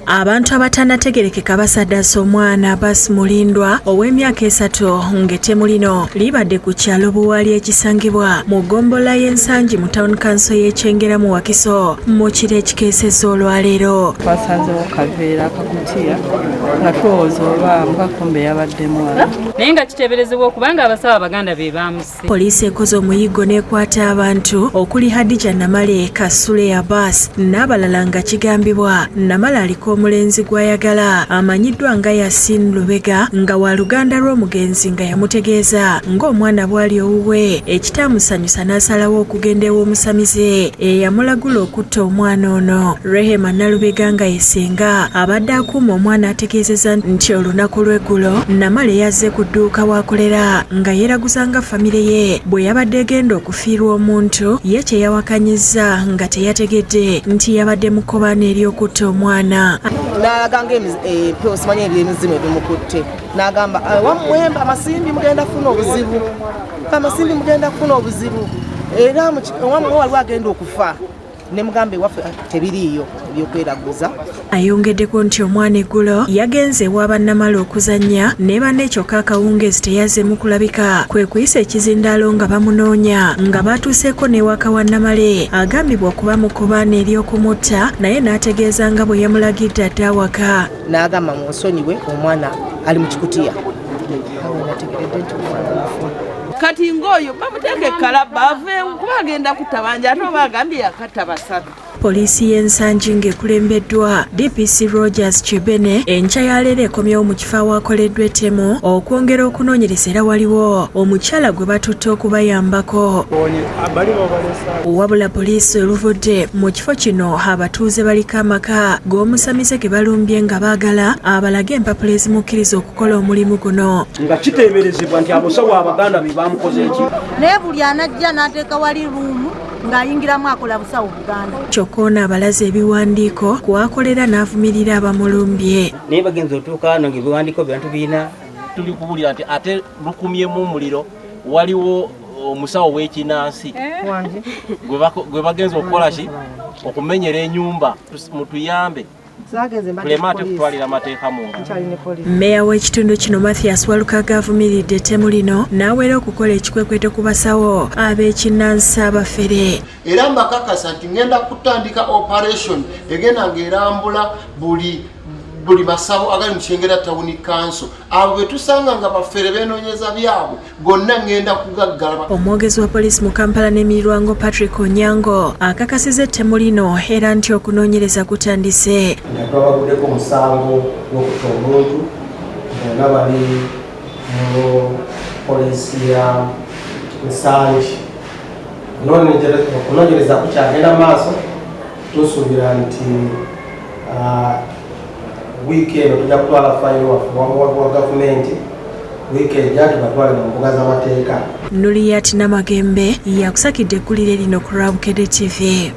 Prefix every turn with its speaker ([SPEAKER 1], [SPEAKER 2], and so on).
[SPEAKER 1] Abantu abatanategerekeka basaddaza omwana Abbas Mulindwa ow'emyaka 3 ng'ettemu lino libadde ku kyalo Buwali ekisangibwa mu ggombolola y'ensangi mu Town Council y'Ekyengera mu Wakiso mu kiro ekikeesezza olwaleero.
[SPEAKER 2] Twasanzewo kaveera akakutiya nga tulowooza oba mukakombe yabaddemu wala naye nga kiteeberezebwa okubanga abasawo Abaganda be baamuse.
[SPEAKER 1] Poliisi ekoze omuyiggo n'ekwata abantu okuli Hadija Namale, Kasule Abbas n'abalala nga kigambibwa Namale aliko omulenzi gw'ayagala amanyiddwa nga Yasin Lubega nga wa luganda lw'omugenzi nga yamutegeeza ng'omwana bw'ali owuwe ekitaamusanyusa n'asalawo okugenda ew'omusamize eyamulagula okutta omwana ono. Rehema Nalubega nga yesenga abadde akuuma omwana ategeezezza nti olunaku lw'eggulo Namale yazze ku dduuka w'akolera nga yeeraguza nga famire ye bwe yabadde egenda okufiirwa omuntu ye kye yawakanyizza nga teyategedde nti yabadde mu kkobaano ery'okutta omwana.
[SPEAKER 3] N'agamba empewo simanyi eby'emizimu ebimukutte n'agamba wamwemba amasimbi mugenda kufuna obuzibu, amasimbi mugenda kufuna obuzibu era wamwe waliwo agenda okufa ne mugamba ewaffe tebiriiyo ebyokweraguza.
[SPEAKER 1] Ayongeddeko nti omwana eggulo yagenze ewa bannamale okuzannya ne banne kyokka akawungeezi teyazzemu kulabika kwe kuyisa ekizindaalo nga bamunoonya nga baatuuseeko n'ewaka wa Namale agambibwa okuba mu kkobaano ery'okumutta naye n'ategeeza nga bwe yamulagidde adde awaka.
[SPEAKER 3] N'agamba mu nsonyiwe omwana ali mu kikutiya. Kati ng'oyo bamuteeka ekkalabba aveewo kuba agenda kutabanja ate oba agambye yakatta basatu.
[SPEAKER 1] Poliisi y'ensangi ng'ekulembeddwa DPC Rogers Chebene enkya ya leero ekomyewo mu kifo awaakoleddwa ettemu okwongera okunoonyereza era waliwo omukyala gwe batutte okubayambako. Wabula poliisi oluvudde mu kifo kino abatuuze baliko amaka g'omusamize ge balumbye nga baagala abalage empapula ezimukkiriza okukola omulimu guno.
[SPEAKER 4] Nga kiteeberezebwa nti abasawo Abaganda be bamukoze eki.
[SPEAKER 5] Naye buli anajja n'ateeka wali ruumu ng'ayingiramu akola busawo Buganda.
[SPEAKER 1] Kyokka ono abalaze ebiwandiiko kwakolera n'avumirira abamulumbye.
[SPEAKER 6] Naye bagenza otuuka wano ng'ebiwandiiko byantu birina
[SPEAKER 7] tuli kubulira nti ate lukumyemu omuliro waliwo omusawo w'ekinnansi gwe bagenza okukola ki okumenyera ennyumba mutuyambe tuleme ate kutwalira amateeka mu
[SPEAKER 1] Mmeeya w'ekitundu kino Mathias Walukaga avumiridde ettemu lino n'aweera okukola ekikwekweto ku basawo ab'ekinnansi abafere.
[SPEAKER 8] Era mbakakasa nti ngenda kutandika operation egenda ng'erambula buli basawo agali mu Kyengera Town Council abo bwe tusanga nga bafere beenoonyeza byabwe gonna ngenda kugaggala.
[SPEAKER 1] Omwogezi wa poliisi mu Kampala n'Emirwango Patrick Onyango akakasizza ettemu lino era nti okunoonyereza kutandise.
[SPEAKER 9] Twabaguddeko omusango gw'okutta omuntu nga bali mu poliisi ya Nsangi. Okunoonyereza kukyagenda maaso tusuubira nti wiiki eno tujja kutwala fayiro waffe wa gavumenti wiiki ejja tubatwale mu mbuga z'amateeka.
[SPEAKER 1] Nuliyat Namagembe yakusakidde eggulire lino ku Rabukedde TV.